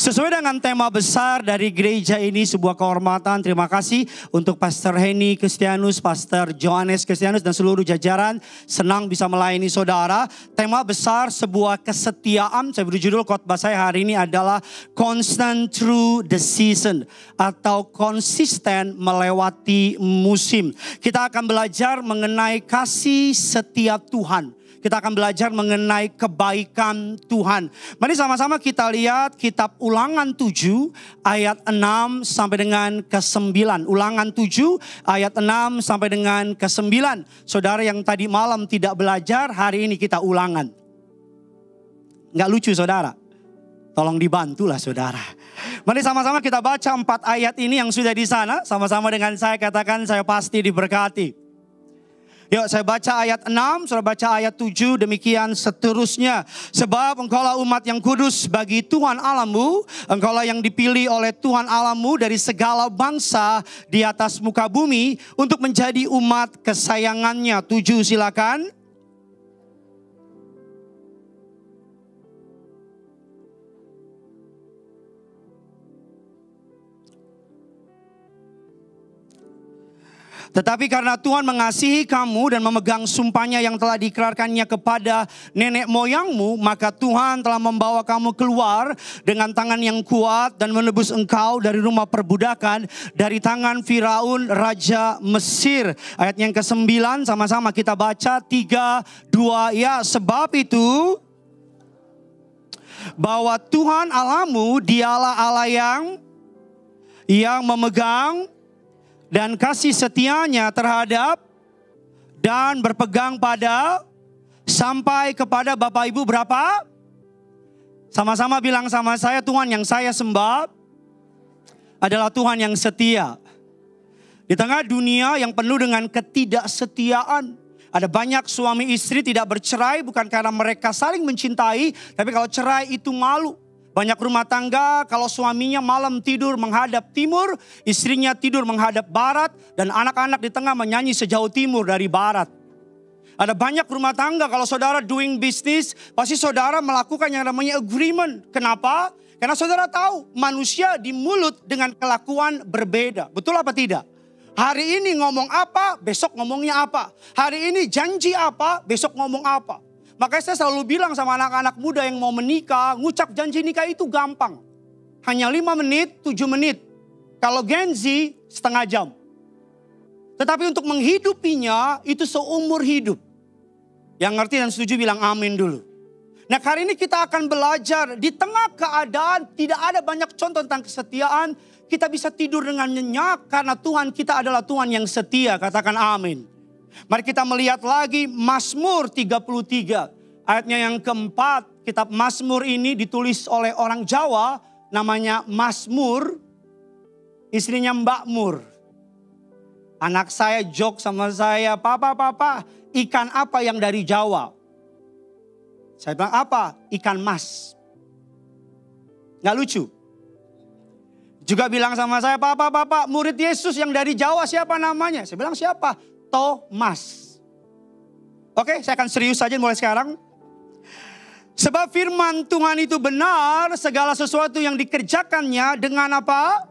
Sesuai dengan tema besar dari gereja ini, sebuah kehormatan. Terima kasih untuk Pastor Henny Kristianus, Pastor Johannes Kristianus, dan seluruh jajaran. Senang bisa melayani saudara. Tema besar sebuah kesetiaan. Saya beri judul khotbah saya hari ini adalah Constant Through the Season, atau konsisten melewati musim. Kita akan belajar mengenai kasih setia Tuhan. Kita akan belajar mengenai kebaikan Tuhan. Mari sama-sama kita lihat kitab Ulangan 7 ayat 6 sampai dengan ke-9. Ulangan 7 ayat 6 sampai dengan ke-9. Saudara yang tadi malam tidak belajar, hari ini kita ulangan. Nggak lucu saudara? Tolong dibantulah saudara. Mari sama-sama kita baca 4 ayat ini yang sudah di sana. Sama-sama dengan saya katakan, saya pasti diberkati. Yuk saya baca ayat 6, saudara baca ayat 7, demikian seterusnya. Sebab engkaulah umat yang kudus bagi Tuhan Allahmu, engkaulah yang dipilih oleh Tuhan Allahmu dari segala bangsa di atas muka bumi untuk menjadi umat kesayangannya. 7 silakan. Tetapi karena Tuhan mengasihi kamu dan memegang sumpahnya yang telah diikrarkannya kepada nenek moyangmu, maka Tuhan telah membawa kamu keluar dengan tangan yang kuat dan menebus engkau dari rumah perbudakan, dari tangan Firaun Raja Mesir. Ayat yang ke-9 sama-sama kita baca 3, 2, ya. Sebab itu bahwa Tuhan Allahmu dialah Allah yang memegang dan kasih setianya terhadap dan berpegang pada sampai kepada Bapak Ibu berapa? Sama-sama bilang sama saya, Tuhan yang saya sembah adalah Tuhan yang setia. Di tengah dunia yang penuh dengan ketidaksetiaan, ada banyak suami istri tidak bercerai bukan karena mereka saling mencintai, tapi kalau cerai itu malu. Banyak rumah tangga kalau suaminya malam tidur menghadap timur, istrinya tidur menghadap barat, dan anak-anak di tengah menyanyi sejauh timur dari barat. Ada banyak rumah tangga kalau saudara doing business, pasti saudara melakukan yang namanya agreement. Kenapa? Karena saudara tahu manusia di mulut dengan kelakuan berbeda. Betul apa tidak? Hari ini ngomong apa, besok ngomongnya apa. Hari ini janji apa, besok ngomong apa. Makanya saya selalu bilang sama anak-anak muda yang mau menikah, ngucap janji nikah itu gampang. Hanya 5 menit, 7 menit. Kalau Gen Z, setengah jam. Tetapi untuk menghidupinya, itu seumur hidup. Yang ngerti dan setuju bilang amin dulu. Nah hari ini kita akan belajar, di tengah keadaan tidak ada banyak contoh tentang kesetiaan, kita bisa tidur dengan nyenyak karena Tuhan kita adalah Tuhan yang setia. Katakan amin. Mari kita melihat lagi Mazmur 33. Ayatnya yang keempat, kitab Mazmur ini ditulis oleh orang Jawa, namanya Mazmur, istrinya Mbak Mur. Anak saya joke sama saya, Papa, ikan apa yang dari Jawa? Saya bilang apa? Ikan mas. Gak lucu? Juga bilang sama saya, Papa, murid Yesus yang dari Jawa siapa namanya? Saya bilang siapa? Thomas. Oke, saya akan serius saja mulai sekarang. Sebab firman Tuhan itu benar, segala sesuatu yang dikerjakannya dengan apa?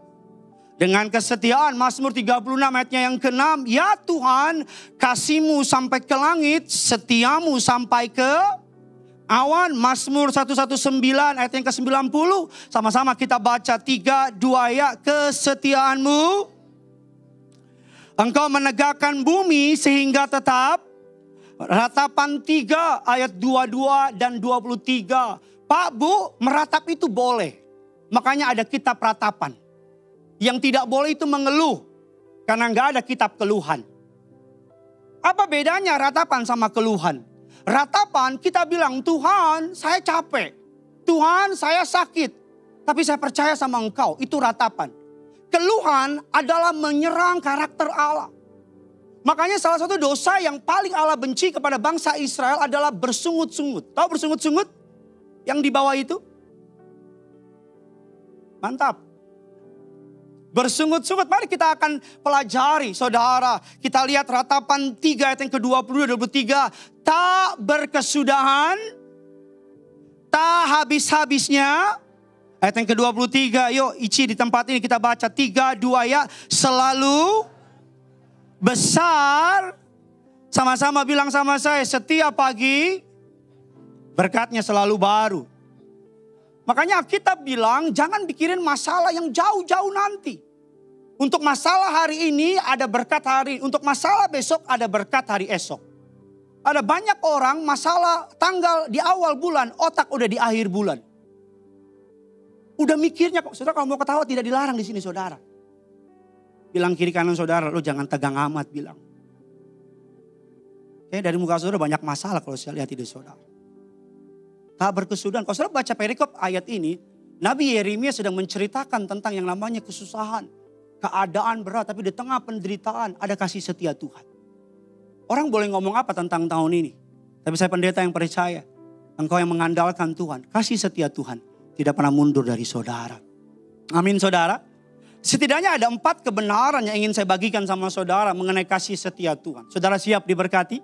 Dengan kesetiaan. Mazmur 36 ayatnya yang ke-6. Ya Tuhan, kasih-Mu sampai ke langit, setiamu sampai ke awan. Mazmur 119 ayat yang ke-90. Sama-sama kita baca 3, 2 ya. Kesetiaan-Mu, Engkau menegakkan bumi sehingga tetap. Ratapan 3 ayat 22 dan 23. Pak, Bu, meratap itu boleh. Makanya ada kitab ratapan. Yang tidak boleh itu mengeluh. Karena nggak ada kitab keluhan. Apa bedanya ratapan sama keluhan? Ratapan kita bilang, Tuhan saya capek. Tuhan saya sakit. Tapi saya percaya sama Engkau. Itu ratapan. Keluhan adalah menyerang karakter Allah. Makanya salah satu dosa yang paling Allah benci kepada bangsa Israel adalah bersungut-sungut. Tahu bersungut-sungut? Yang di bawah itu? Mantap. Bersungut-sungut, mari kita akan pelajari saudara. Kita lihat ratapan 3 ayat yang ke-22 23. Tak berkesudahan, tak habis-habisnya, Ayat yang ke-23, yuk Ici di tempat ini kita baca 3, 2 ya. Selalu besar, sama-sama bilang sama saya, setiap pagi berkatnya selalu baru. Makanya kita bilang jangan pikirin masalah yang jauh-jauh nanti. Untuk masalah hari ini ada berkat hari, untuk masalah besok ada berkat hari esok. Ada banyak orang masalah tanggal di awal bulan, otak udah di akhir bulan. Udah mikirnya kok, saudara kalau mau ketawa tidak dilarang di sini saudara. Bilang kiri kanan saudara, lo jangan tegang amat bilang. Dari muka saudara banyak masalah kalau saya lihat di saudara. Tak berkesudahan, kalau saudara baca perikop ayat ini, Nabi Yeremia sedang menceritakan tentang yang namanya kesusahan. Keadaan berat, tapi di tengah penderitaan ada kasih setia Tuhan. Orang boleh ngomong apa tentang tahun ini. Tapi saya pendeta yang percaya, engkau yang mengandalkan Tuhan, kasih setia Tuhan tidak pernah mundur dari saudara. Amin saudara. Setidaknya ada 4 kebenaran yang ingin saya bagikan sama saudara mengenai kasih setia Tuhan. Saudara siap diberkati?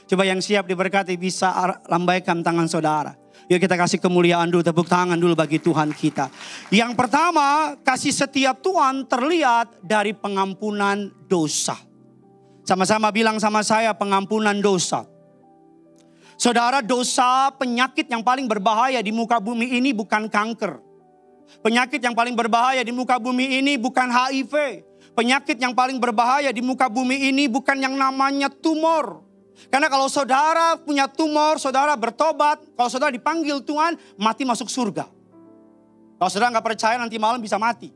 Coba yang siap diberkati bisa lambaikan tangan saudara. Yuk kita kasih kemuliaan dulu, tepuk tangan dulu bagi Tuhan kita. Yang pertama, kasih setia Tuhan terlihat dari pengampunan dosa. Sama-sama bilang sama saya, pengampunan dosa. Saudara, dosa penyakit yang paling berbahaya di muka bumi ini bukan kanker. Penyakit yang paling berbahaya di muka bumi ini bukan HIV. Penyakit yang paling berbahaya di muka bumi ini bukan yang namanya tumor. Karena kalau saudara punya tumor, saudara bertobat, kalau saudara dipanggil Tuhan, mati masuk surga. Kalau saudara nggak percaya nanti malam bisa mati.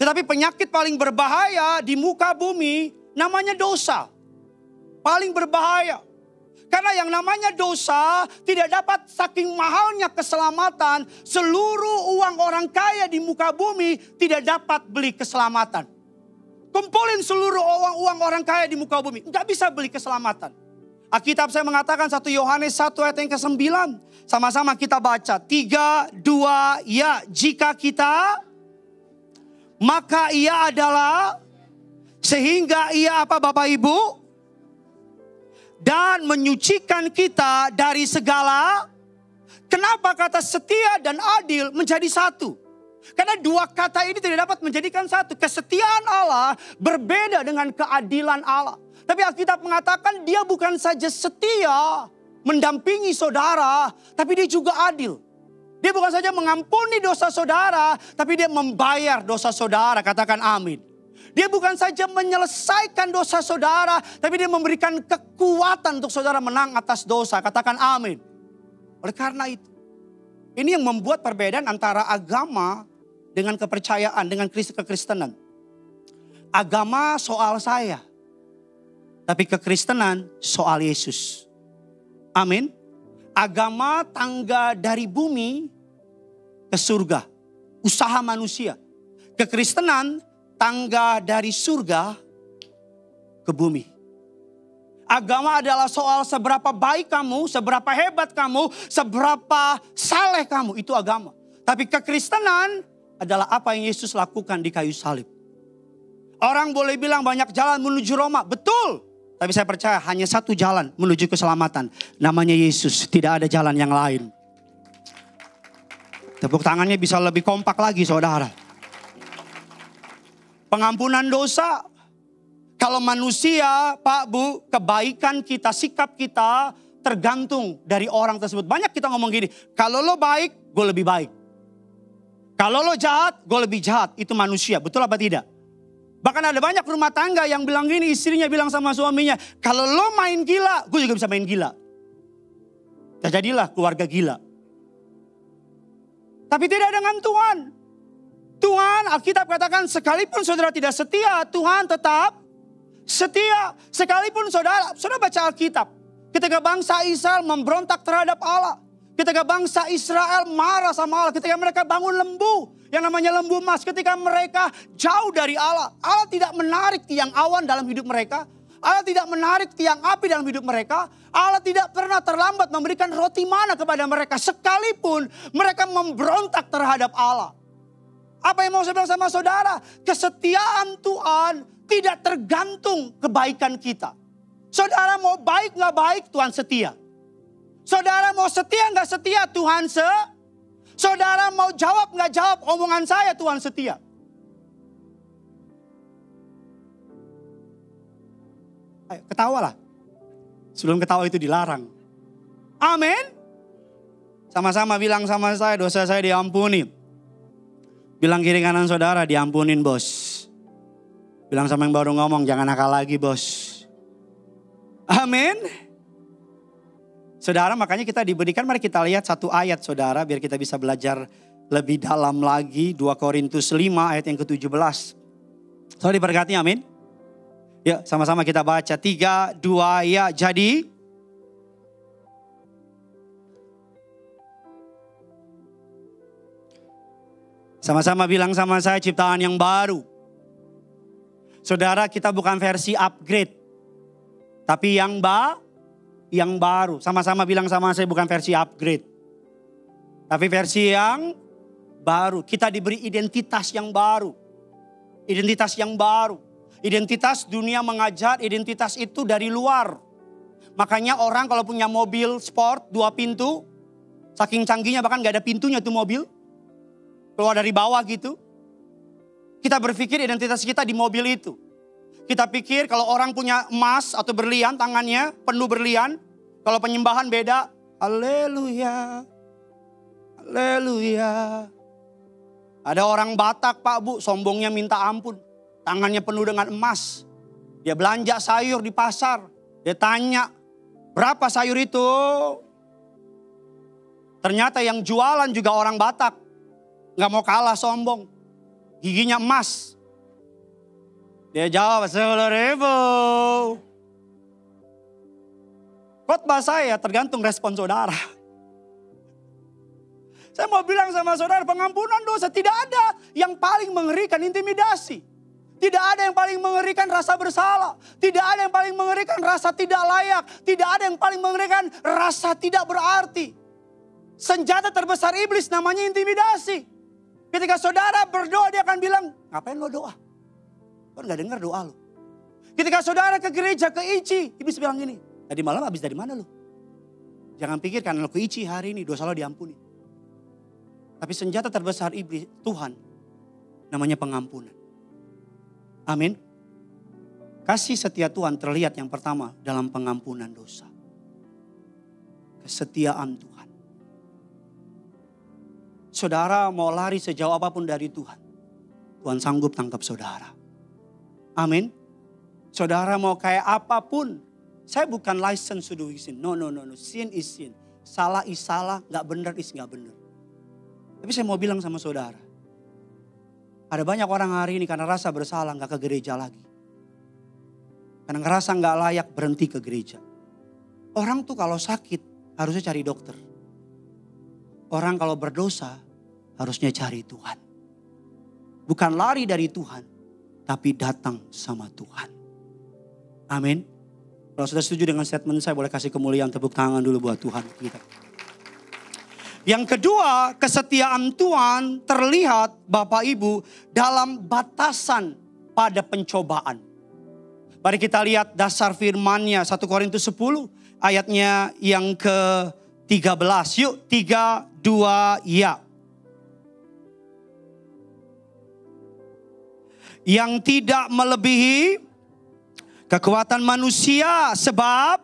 Tetapi penyakit paling berbahaya di muka bumi namanya dosa. Paling berbahaya. Karena yang namanya dosa tidak dapat saking mahalnya keselamatan. Seluruh uang orang kaya di muka bumi tidak dapat beli keselamatan. Kumpulin seluruh uang orang kaya di muka bumi. Nggak bisa beli keselamatan. Alkitab saya mengatakan 1 Yohanes 1 ayat yang ke-9. Sama-sama kita baca. 3, 2, ya. Jika kita, maka ia adalah, sehingga ia apa Bapak Ibu? Dan menyucikan kita dari segala. Kenapa kata setia dan adil menjadi satu? Karena 2 kata ini tidak dapat menjadikan satu. Kesetiaan Allah berbeda dengan keadilan Allah. Tapi Alkitab mengatakan dia bukan saja setia mendampingi saudara, tapi dia juga adil. Dia bukan saja mengampuni dosa saudara, tapi dia membayar dosa saudara. Katakan amin. Dia bukan saja menyelesaikan dosa saudara, tapi dia memberikan kekuatan untuk saudara menang atas dosa. Katakan amin. Oleh karena itu, ini yang membuat perbedaan antara agama dengan kepercayaan, dengan kekristenan. Agama soal saya, tapi kekristenan soal Yesus. Amin. Agama tangga dari bumi ke surga, usaha manusia. Kekristenan tangga dari surga ke bumi. Agama adalah soal seberapa baik kamu, seberapa hebat kamu, seberapa saleh kamu, itu agama. Tapi kekristenan adalah apa yang Yesus lakukan di kayu salib. Orang boleh bilang banyak jalan menuju Roma, betul. Tapi saya percaya hanya satu jalan menuju keselamatan. Namanya Yesus, tidak ada jalan yang lain. Tepuk tangannya bisa lebih kompak lagi saudara. Pengampunan dosa. Kalau manusia, Pak Bu, kebaikan kita, sikap kita tergantung dari orang tersebut. Banyak kita ngomong gini, kalau lo baik, gue lebih baik. Kalau lo jahat, gue lebih jahat. Itu manusia, betul apa tidak? Bahkan ada banyak rumah tangga yang bilang gini, istrinya bilang sama suaminya, kalau lo main gila, gue juga bisa main gila. Jadilah keluarga gila. Tapi tidak dengan Tuhan. Tuhan, Alkitab katakan sekalipun saudara tidak setia, Tuhan tetap setia. Sekalipun saudara baca Alkitab. Ketika bangsa Israel memberontak terhadap Allah. Ketika bangsa Israel marah sama Allah. Ketika mereka bangun lembu. Yang namanya lembu emas. Ketika mereka jauh dari Allah. Allah tidak menarik tiang awan dalam hidup mereka. Allah tidak menarik tiang api dalam hidup mereka. Allah tidak pernah terlambat memberikan roti mana kepada mereka. Sekalipun mereka memberontak terhadap Allah. Apa yang mau saya bilang sama saudara? Kesetiaan Tuhan tidak tergantung kebaikan kita. Saudara mau baik gak baik, Tuhan setia. Saudara mau setia gak setia, Tuhan Saudara mau jawab nggak jawab omongan saya, Tuhan setia. Ayo, ketawalah. Sebelum ketawa itu dilarang. Amin. Sama-sama bilang sama saya, dosa saya diampuni. Bilang kiri kanan saudara, diampunin bos. Bilang sama yang baru ngomong, jangan nakal lagi bos. Amin. Saudara, makanya kita diberikan, mari kita lihat satu ayat saudara, biar kita bisa belajar lebih dalam lagi. 2 Korintus 5 ayat yang ke-17. Saudara diberkati, amin. Ya, sama-sama kita baca. 3, 2, ya. Jadi, sama-sama bilang sama saya, ciptaan yang baru. Saudara, kita bukan versi upgrade. Tapi yang baru. Sama-sama bilang sama saya, bukan versi upgrade. Tapi versi yang baru. Kita diberi identitas yang baru. Identitas yang baru. Identitas dunia mengajar, identitas itu dari luar. Makanya orang kalau punya mobil sport 2 pintu. Saking canggihnya bahkan gak ada pintunya tuh mobil. Keluar dari bawah gitu. Kita berpikir identitas kita di mobil itu. Kita pikir kalau orang punya emas atau berlian, tangannya penuh berlian. Kalau penyembahan beda. Haleluya. Haleluya. Ada orang Batak Pak Bu, sombongnya minta ampun. Tangannya penuh dengan emas. Dia belanja sayur di pasar. Dia tanya, berapa sayur itu? Ternyata yang jualan juga orang Batak. Gak mau kalah sombong. Giginya emas. Dia jawab 10.000. Khotbah saya tergantung respon saudara. Saya mau bilang sama saudara, pengampunan dosa tidak ada yang paling mengerikan intimidasi. Tidak ada yang paling mengerikan rasa bersalah. Tidak ada yang paling mengerikan rasa tidak layak. Tidak ada yang paling mengerikan rasa tidak berarti. Senjata terbesar iblis namanya intimidasi. Ketika saudara berdoa, dia akan bilang, ngapain lo doa? Kan gak dengar doa lo. Ketika saudara ke gereja, ke ICI, iblis bilang gini, tadi malam habis dari mana lo? Jangan pikir karena lo ke ICI hari ini, dosa lo diampuni. Tapi senjata terbesar iblis, Tuhan, namanya pengampunan. Amin. Kasih setia Tuhan terlihat yang pertama dalam pengampunan dosa. Kesetiaan Tuhan. Saudara mau lari sejauh apapun dari Tuhan, Tuhan sanggup tangkap saudara. Amin. Saudara mau kayak apapun, saya bukan license to do sin. No. Sin is sin. Salah is salah, gak benar is gak benar. Tapi saya mau bilang sama saudara, ada banyak orang hari ini karena rasa bersalah gak ke gereja lagi. Karena ngerasa gak layak berhenti ke gereja. Orang tuh kalau sakit harusnya cari dokter. Orang kalau berdosa harusnya cari Tuhan. Bukan lari dari Tuhan, tapi datang sama Tuhan. Amin. Kalau sudah setuju dengan statement saya, boleh kasih kemuliaan, tepuk tangan dulu buat Tuhan kita. Yang kedua, kesetiaan Tuhan terlihat Bapak Ibu dalam batasan pada pencobaan. Mari kita lihat dasar firman-Nya 1 Korintus 10 ayatnya yang ke-13. Yuk 3, 2, ya. Yang tidak melebihi kekuatan manusia, sebab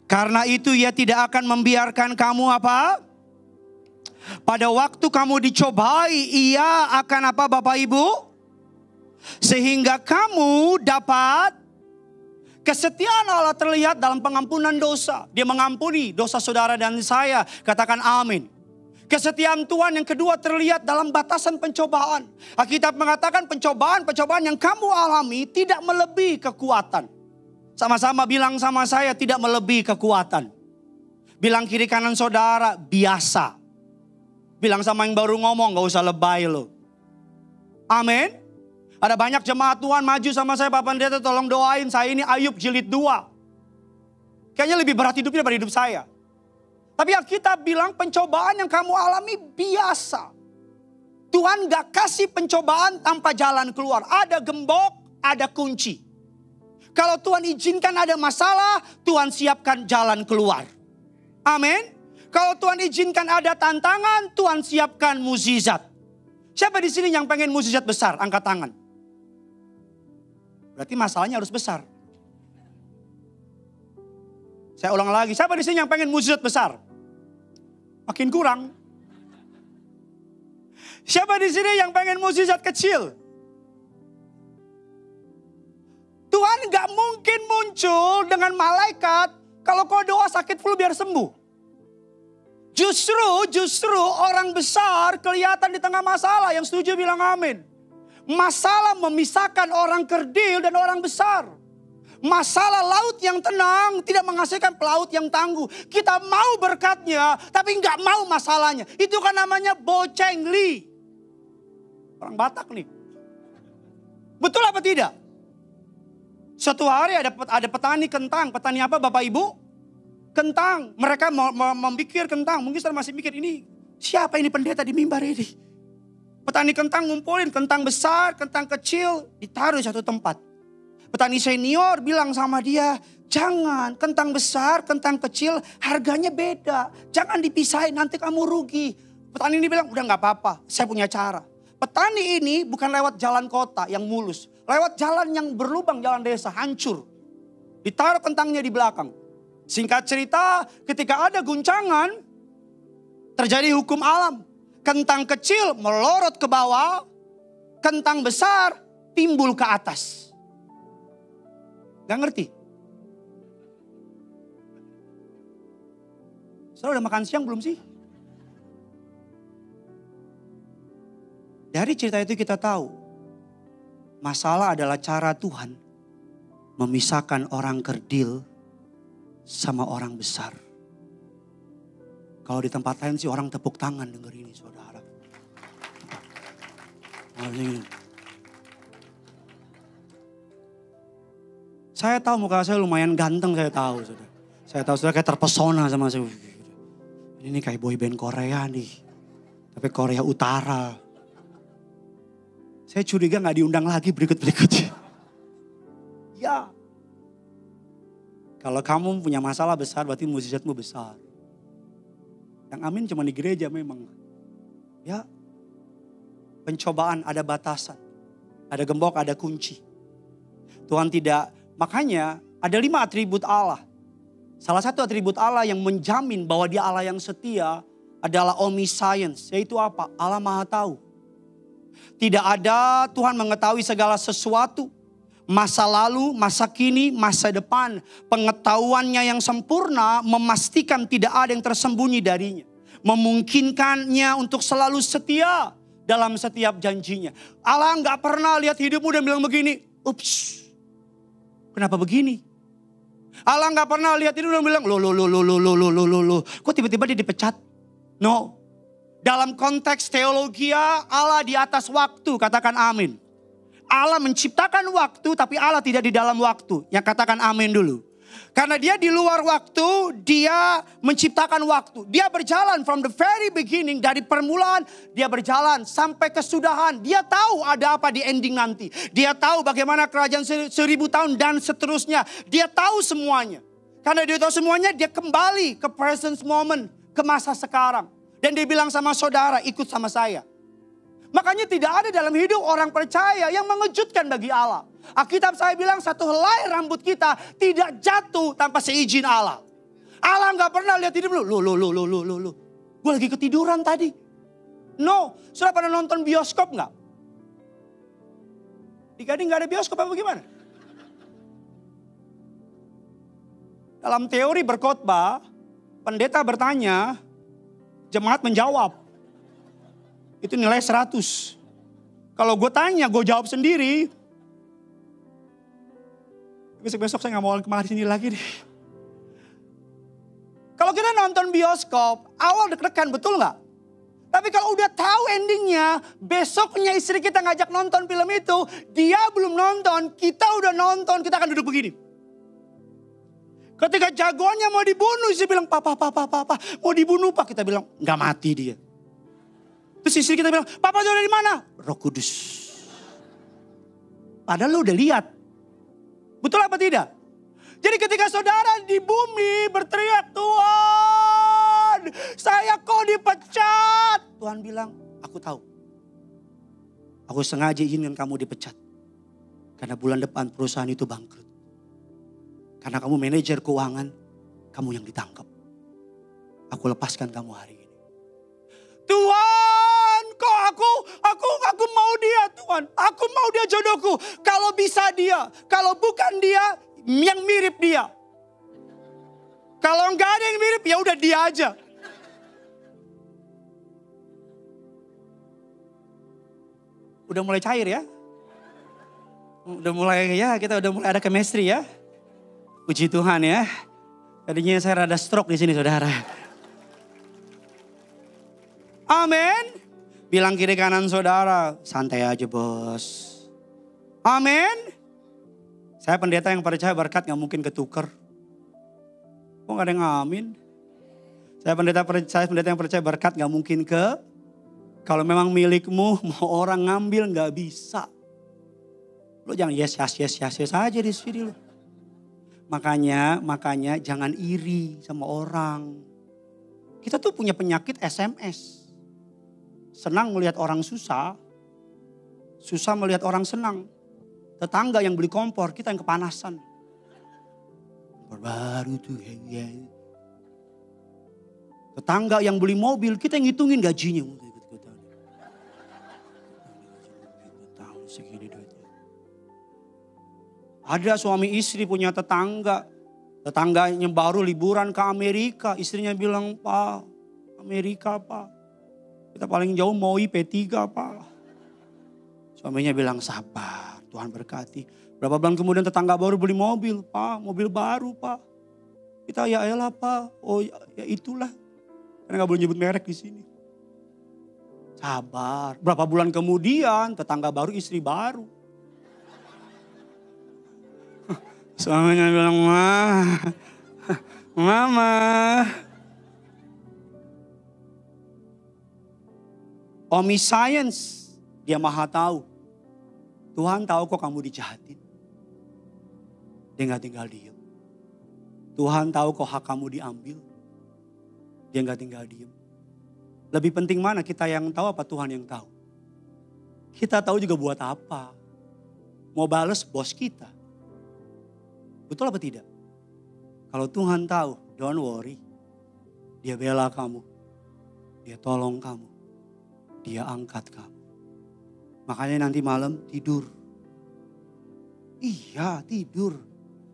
karena itu ia tidak akan membiarkan kamu apa? Pada waktu kamu dicobai, ia akan apa Bapak Ibu? Sehingga kamu dapat kesetiaan Allah terlihat dalam pengampunan dosa. Dia mengampuni dosa saudara dan saya. Katakan amin. Kesetiaan Tuhan yang kedua terlihat dalam batasan pencobaan. Alkitab mengatakan pencobaan yang kamu alami tidak melebihi kekuatan. Sama-sama bilang sama saya, tidak melebihi kekuatan. Bilang kiri kanan saudara, biasa. Bilang sama yang baru ngomong, gak usah lebay lo. Amin. Ada banyak jemaat Tuhan maju sama saya, Pak Pendeta tolong doain saya ini Ayub jilid 2. Kayaknya lebih berat hidupnya daripada hidup saya. Tapi Alkitab bilang pencobaan yang kamu alami biasa. Tuhan gak kasih pencobaan tanpa jalan keluar. Ada gembok, ada kunci. Kalau Tuhan izinkan ada masalah, Tuhan siapkan jalan keluar. Amin. Kalau Tuhan izinkan ada tantangan, Tuhan siapkan mukjizat. Siapa di sini yang pengen mukjizat besar? Angkat tangan. Berarti masalahnya harus besar. Saya ulang lagi, siapa di sini yang pengen mukjizat besar? Makin kurang. Siapa di sini yang pengen mukjizat kecil? Tuhan gak mungkin muncul dengan malaikat kalau kau doa sakit flu biar sembuh. Justru orang besar kelihatan di tengah masalah. Yang setuju bilang amin. Masalah memisahkan orang kerdil dan orang besar. Masalah laut yang tenang tidak menghasilkan pelaut yang tangguh. Kita mau berkatnya tapi gak mau masalahnya. Itu kan namanya boceng li. Orang Batak nih. Betul apa tidak? Suatu hari ada petani kentang. Petani apa Bapak Ibu? Kentang. Mereka memikir kentang. Mungkin saya masih mikir ini. Siapa ini pendeta di mimbar ini? Petani kentang ngumpulin. Kentang besar, kentang kecil. Ditaruh di satu tempat. Petani senior bilang sama dia. Jangan kentang besar, kentang kecil harganya beda. Jangan dipisahin nanti kamu rugi. Petani ini bilang udah gak apa-apa. Saya punya cara. Petani ini bukan lewat jalan kota yang mulus. Lewat jalan yang berlubang, jalan desa, hancur. Ditaruh kentangnya di belakang. Singkat cerita, ketika ada guncangan, terjadi hukum alam. Kentang kecil melorot ke bawah, kentang besar timbul ke atas. Gak ngerti? Saudara udah makan siang belum sih? Dari cerita itu kita tahu, masalah adalah cara Tuhan memisahkan orang kerdil sama orang besar. Kalau di tempat lain sih orang tepuk tangan denger ini saudara. Saya tahu muka saya lumayan ganteng, saya tahu saudara. Saya tahu saudara kayak terpesona sama saya. Ini kayak boyband Korea nih, tapi Korea Utara. Saya curiga gak diundang lagi berikut-berikutnya. Ya. Kalau kamu punya masalah besar berarti mukjizatmu besar. Yang amin cuma di gereja memang. Ya. Pencobaan ada batasan. Ada gembok, ada kunci. Tuhan tidak, makanya ada 5 atribut Allah. Salah satu atribut Allah yang menjamin bahwa dia Allah yang setia adalah omniscience. Yaitu apa? Allah Maha Tahu. Tidak ada Tuhan mengetahui segala sesuatu. Masa lalu, masa kini, masa depan. Pengetahuannya yang sempurna memastikan tidak ada yang tersembunyi darinya. Memungkinkannya untuk selalu setia dalam setiap janjinya. Allah gak pernah lihat hidupmu dan bilang begini. Ups, kenapa begini? Allah gak pernah lihat hidupmu dan bilang loh. Kok tiba-tiba dia dipecat? No. Dalam konteks teologi Allah di atas waktu, katakan amin. Allah menciptakan waktu tapi Allah tidak di dalam waktu. Yang katakan amin dulu. Karena dia di luar waktu, dia menciptakan waktu. Dia berjalan from the very beginning, dari permulaan dia berjalan sampai kesudahan. Dia tahu ada apa di ending nanti. Dia tahu bagaimana kerajaan 1000 tahun dan seterusnya. Dia tahu semuanya. Karena dia tahu semuanya, dia kembali ke present moment, ke masa sekarang. Dan dia bilang sama saudara, ikut sama saya. Makanya tidak ada dalam hidup orang percaya yang mengejutkan bagi Allah. Alkitab saya bilang satu helai rambut kita tidak jatuh tanpa seizin Allah. Allah gak pernah lihat hidup lu. Loh. Gue lagi ketiduran tadi. No, sudah pernah nonton bioskop gak? Di Gading gak ada bioskop apa gimana? Dalam teori berkhotbah, pendeta bertanya, jemaat menjawab. Itu nilai 100. Kalau gue tanya, gue jawab sendiri. Besok-besok saya gak mau kemari sini lagi deh. Kalau kita nonton bioskop, awal deg-degan, betul gak? Tapi kalau udah tahu endingnya, besoknya istri kita ngajak nonton film itu, dia belum nonton, kita udah nonton, kita akan duduk begini. Ketika jagoannya mau dibunuh, istri bilang, Papa, mau dibunuh Pak. Kita bilang, gak mati dia. Terus istri kita bilang, Papa udah di mana? Roh Kudus. Padahal lo udah lihat. Betul apa tidak? Jadi ketika saudara di bumi berteriak, Tuhan, Tuhan, saya kok dipecat. Tuhan bilang, aku tahu. Aku sengaja izinkan kamu dipecat. Karena bulan depan perusahaan itu bangkrut. Karena kamu manajer keuangan, kamu yang ditangkap. Aku lepaskan kamu hari ini. Tuhan, kok aku mau dia Tuhan. Aku mau dia jodohku. Kalau bisa dia, kalau bukan dia, yang mirip dia. Kalau enggak ada yang mirip, ya udah dia aja. Udah mulai cair ya? Kita udah mulai ada chemistry ya. Puji Tuhan ya. Tadinya saya rada stroke di sini saudara. Amin. Bilang kiri kanan saudara, santai aja bos. Amin. Saya pendeta yang percaya berkat gak mungkin ketuker. Kok gak ada yang amin? Saya pendeta yang percaya berkat gak mungkin kalau memang milikmu mau orang ngambil gak bisa. Lo jangan yes aja di sini lo. Makanya jangan iri sama orang. Kita tuh punya penyakit SMS. Senang melihat orang susah. Susah melihat orang senang. Tetangga yang beli kompor, kita yang kepanasan. Kompor baru tuh. Tetangga yang beli mobil, kita yang ngitungin gajinya. Segini duitnya. Ada suami istri punya tetangga. Tetangganya baru liburan ke Amerika. Istrinya bilang, Pak, Amerika Pak. Kita paling jauh mau P3 Pak. Suaminya bilang, sabar, Tuhan berkati. Berapa bulan kemudian tetangga baru beli mobil. Pak, mobil baru Pak. Kita ya elah Pak. Oh ya itulah. Karena gak boleh nyebut merek di sini. Sabar. Berapa bulan kemudian tetangga baru, istri baru. Suaminya bilang, Mama. Omniscience, dia maha tahu. Tuhan tahu kok kamu dijahatin. Dia gak tinggal diem. Tuhan tahu kok hak kamu diambil. Dia gak tinggal diem. Lebih penting mana kita yang tahu apa Tuhan yang tahu? Kita tahu juga buat apa. Mau bales bos kita. Betul apa tidak? Kalau Tuhan tahu, don't worry. Dia bela kamu. Dia tolong kamu. Dia angkat kamu. Makanya nanti malam tidur. Iya tidur.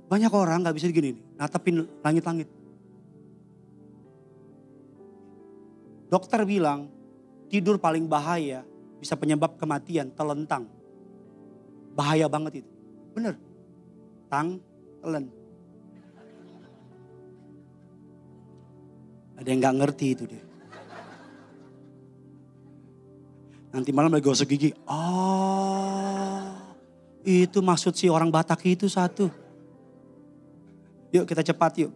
Banyak orang gak bisa gini nih. Natapin langit-langit. Dokter bilang tidur paling bahaya. Bisa penyebab kematian, telentang. Bahaya banget itu. Bener. Telan. Ada yang gak ngerti itu deh. Nanti malam lagi gosok gigi. Itu maksud si orang Batak itu satu. Yuk kita cepat yuk.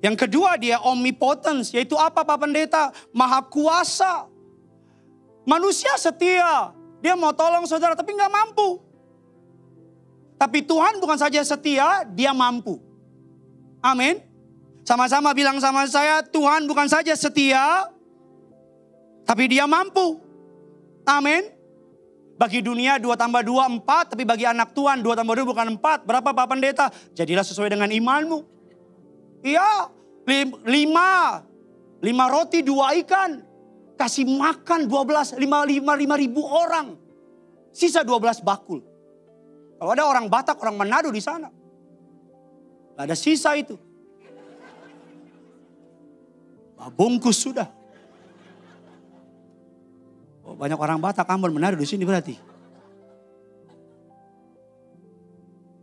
Yang kedua dia omnipotence. Yaitu apa Pak Pendeta? Maha kuasa. Manusia setia. Dia mau tolong saudara tapi gak mampu. Tapi Tuhan bukan saja setia, dia mampu. Amin. Sama-sama bilang sama saya, Tuhan bukan saja setia, tapi dia mampu. Amin. Bagi dunia 2 tambah 2, 4. Tapi bagi anak Tuhan 2 tambah 2 bukan 4. Berapa Pak Pendeta? Jadilah sesuai dengan imanmu. Iya, 5 roti 2 ikan. Kasih makan 5 ribu orang. Sisa 12 bakul. Kalau ada orang Batak, orang Manado di sana. Gak ada sisa itu. Bungkus sudah. Oh, banyak orang Batak, Ambon, Manado di sini berarti.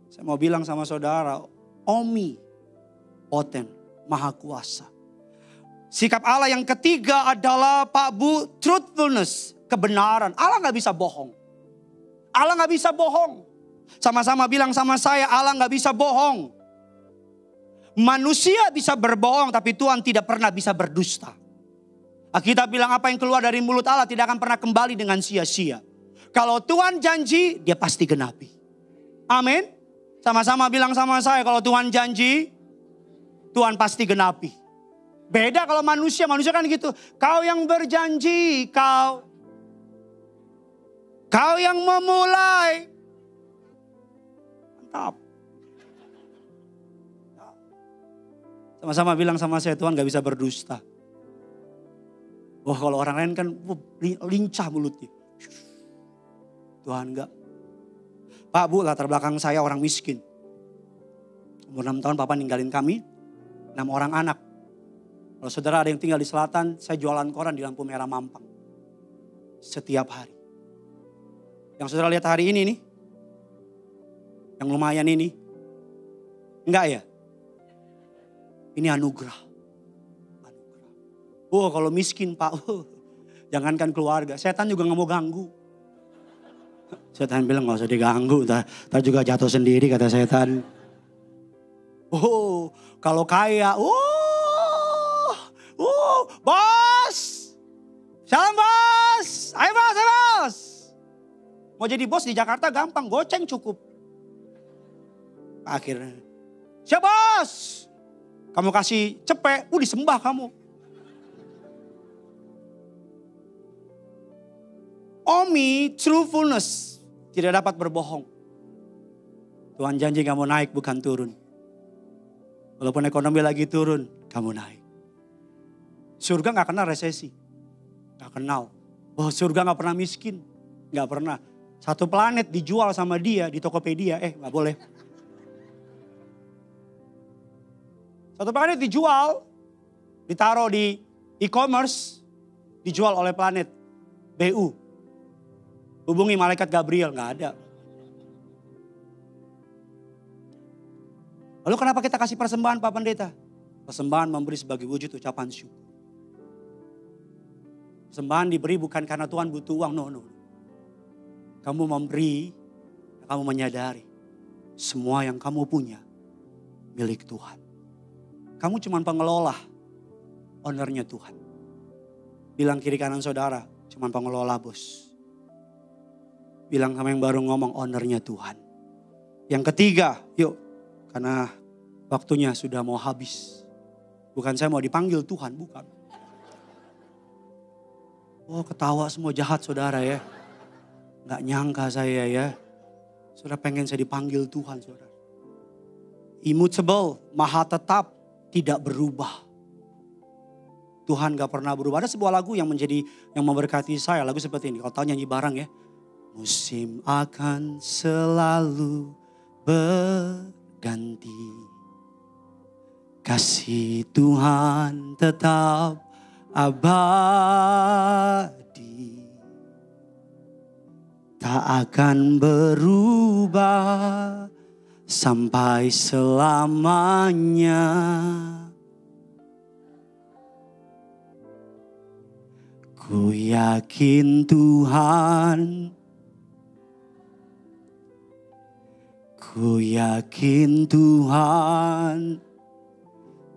Saya mau bilang sama saudara, omnipotent, maha kuasa. Sikap Allah yang ketiga adalah Pak Bu, truthfulness, kebenaran. Allah gak bisa bohong. Allah gak bisa bohong. Sama-sama bilang sama saya, Allah gak bisa bohong. Manusia bisa berbohong, tapi Tuhan tidak pernah bisa berdusta. Alkitab bilang apa yang keluar dari mulut Allah tidak akan pernah kembali dengan sia-sia. Kalau Tuhan janji, dia pasti genapi. Amin. Sama-sama bilang sama saya, kalau Tuhan janji, Tuhan pasti genapi. Beda kalau manusia kan gitu. Kau yang berjanji, kau yang memulai. Mantap. Sama-sama bilang sama saya, Tuhan gak bisa berdusta. Wah kalau orang lain kan lincah mulutnya. Tuhan enggak. Pak Bu, latar belakang saya orang miskin. Umur 6 tahun papa ninggalin kami, 6 orang anak. Kalau saudara ada yang tinggal di selatan, saya jualan koran di lampu merah Mampang. Setiap hari. Yang saudara lihat hari ini nih, yang lumayan ini, enggak ya? Ini anugerah. Oh kalau miskin Pak, jangankan keluarga, setan juga gak mau ganggu. Setan bilang gak usah diganggu, ntar juga jatuh sendiri kata setan. Oh kalau kaya, bos, salam bos, ayo bos. Mau jadi bos di Jakarta gampang, goceng cukup. Akhirnya, siap bos. Kamu kasih cepet, disembah kamu. Omi, truthfulness, tidak dapat berbohong. Tuhan janji kamu naik bukan turun. Walaupun ekonomi lagi turun, kamu naik. Surga gak kenal resesi. Gak kenal. Oh surga gak pernah miskin. Gak pernah. Satu planet dijual sama dia di Tokopedia, gak boleh. Satu planet dijual, ditaruh di e-commerce, dijual oleh planet BU. Hubungi malaikat Gabriel, gak ada. Lalu kenapa kita kasih persembahan Pak Pendeta? Persembahan memberi sebagai wujud ucapan syukur. Persembahan diberi bukan karena Tuhan butuh uang, no. Kamu memberi, kamu menyadari semua yang kamu punya milik Tuhan. Kamu cuma pengelola, ownernya Tuhan. Bilang kiri kanan saudara, cuma pengelola bos. Bilang sama yang baru ngomong, ownernya Tuhan. Yang ketiga, yuk, karena waktunya sudah mau habis. Bukan saya mau dipanggil Tuhan, bukan. Oh ketawa semua jahat saudara ya. Gak nyangka saya ya. Saudara pengen saya dipanggil Tuhan saudara. Immutable, maha tetap, tidak berubah. Tuhan gak pernah berubah. Ada sebuah lagu yang memberkati saya. Lagu seperti ini. Kalau tahu nyanyi bareng ya. Musim akan selalu berganti. Kasih Tuhan tetap abadi. Tak akan berubah sampai selamanya. Ku yakin Tuhan, ku yakin Tuhan.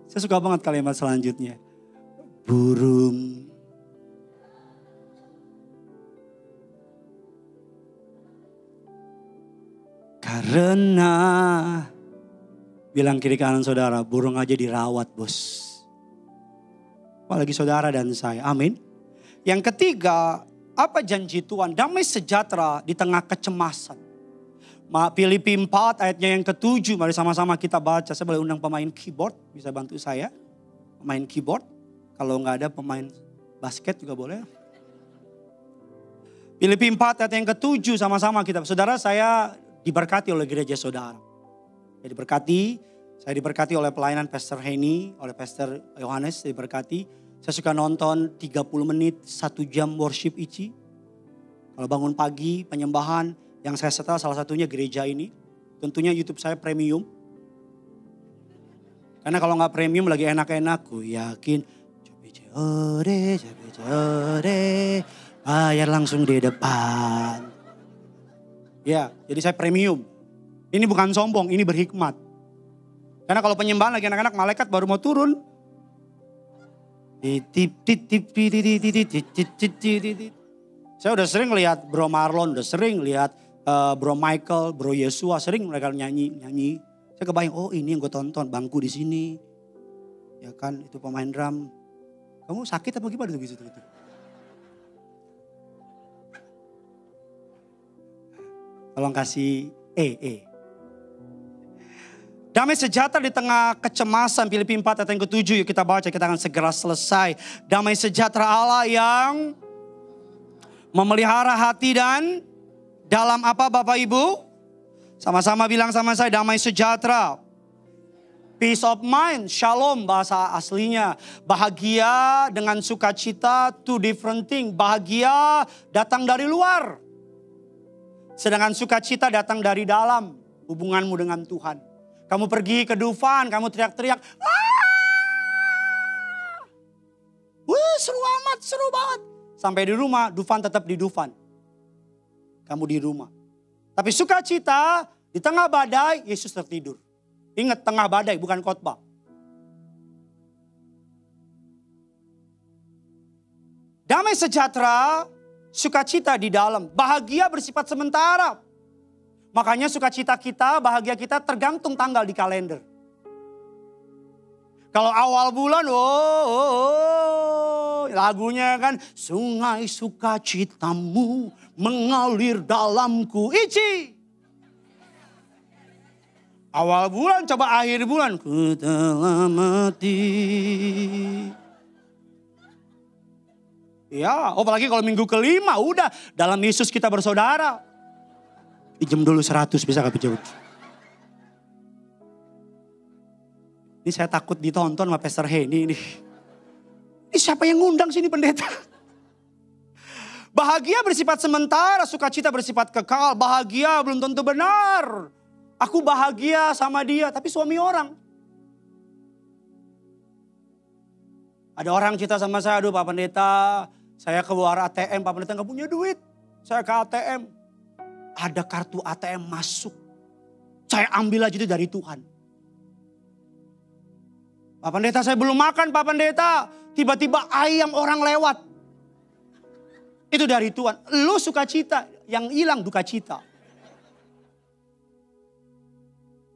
Saya suka banget kalimat selanjutnya. Burung karena, bilang kiri kanan saudara, burung aja dirawat bos. Apalagi saudara dan saya, amin. Yang ketiga, apa janji Tuhan? Damai sejahtera di tengah kecemasan. Filipi 4 ayatnya yang ke-7, mari sama-sama kita baca. Saya boleh undang pemain keyboard, bisa bantu saya. Pemain keyboard, kalau nggak ada pemain basket juga boleh. Filipi 4 ayat yang ke-7 sama-sama kita. Saudara, saya diberkati oleh gereja saudara. Saya diberkati oleh pelayanan Pastor Henny, oleh Pastor Yohanes, diberkati. Saya suka nonton 30 menit, 1 jam worship Ici. Kalau bangun pagi, penyembahan, yang saya setel salah satunya gereja ini. Tentunya YouTube saya premium. Karena kalau nggak premium lagi enak-enak, ku yakin. Bayar langsung di depan. Ya, jadi saya premium. Ini bukan sombong, ini berhikmat. Karena kalau penyembahan lagi anak-anak, malaikat baru mau turun. Saya udah sering lihat Bro Marlon, udah sering lihat Bro Michael, Bro Yesua, sering mereka nyanyi. Saya kebayang, oh ini yang gue tonton, bangku di sini. Ya kan, itu pemain drum. Kamu sakit apa gimana tuh gitu? Tolong kasih Damai sejahtera di tengah kecemasan. Filipi 4 ayat yang ke-7. Yuk kita baca, kita akan segera selesai. Damai sejahtera Allah yang memelihara hati dan dalam apa Bapak Ibu? Sama-sama bilang sama saya, damai sejahtera. Peace of mind, shalom bahasa aslinya. Bahagia dengan sukacita, two different thing. Bahagia datang dari luar. Sedangkan sukacita datang dari dalam, hubunganmu dengan Tuhan. Kamu pergi ke Dufan, kamu teriak-teriak. Wah, seru amat, seru banget. Sampai di rumah, Dufan tetap di Dufan. Kamu di rumah. Tapi sukacita, di tengah badai, Yesus tertidur. Ingat, tengah badai, bukan khotbah. Damai sejahtera, sukacita di dalam. Bahagia bersifat sementara. Makanya sukacita kita, bahagia kita tergantung tanggal di kalender. Kalau awal bulan, lagunya kan, sungai sukacitamu mengalir dalamku. Ici. Awal bulan, coba akhir bulan. Ku telah mati. Ya, apalagi kalau minggu kelima, udah dalam Yesus kita bersaudara. Pinjam dulu 100 bisa gak pinjam? Ini saya takut ditonton sama Pastor Henny ini. Ini siapa yang ngundang sini pendeta? Bahagia bersifat sementara, sukacita bersifat kekal. Bahagia belum tentu benar. Aku bahagia sama dia, tapi suami orang. Ada orang cerita sama saya, aduh Pak Pendeta, saya keluar ATM, Pak Pendeta gak punya duit. Saya ke ATM. Ada kartu ATM masuk. Saya ambil aja itu dari Tuhan. Pak Pendeta saya belum makan Pak Pendeta. Tiba-tiba ayam orang lewat. Itu dari Tuhan. Lu sukacita, yang hilang duka cita.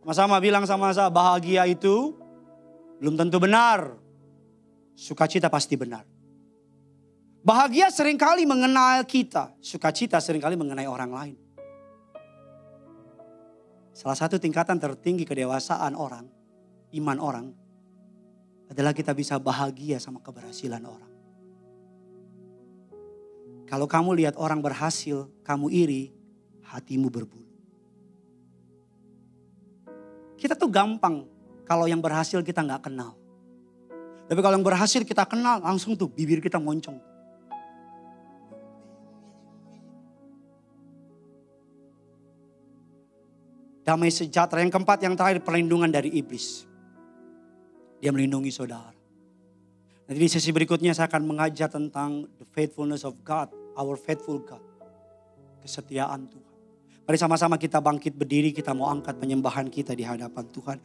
Sama-sama bilang sama saya, bahagia itu belum tentu benar. Sukacita pasti benar. Bahagia seringkali mengenal kita. Sukacita seringkali mengenai orang lain. Salah satu tingkatan tertinggi kedewasaan orang, iman orang, adalah kita bisa bahagia sama keberhasilan orang. Kalau kamu lihat orang berhasil, kamu iri, hatimu berbulu. Kita tuh gampang kalau yang berhasil kita gak kenal. Tapi kalau yang berhasil kita kenal, langsung tuh bibir kita moncong. Damai sejahtera. Yang keempat, yang terakhir, perlindungan dari iblis. Dia melindungi saudara. Nanti di sesi berikutnya saya akan mengajar tentang the faithfulness of God. Our faithful God. Kesetiaan Tuhan. Mari sama-sama kita bangkit berdiri, kita mau angkat penyembahan kita di hadapan Tuhan.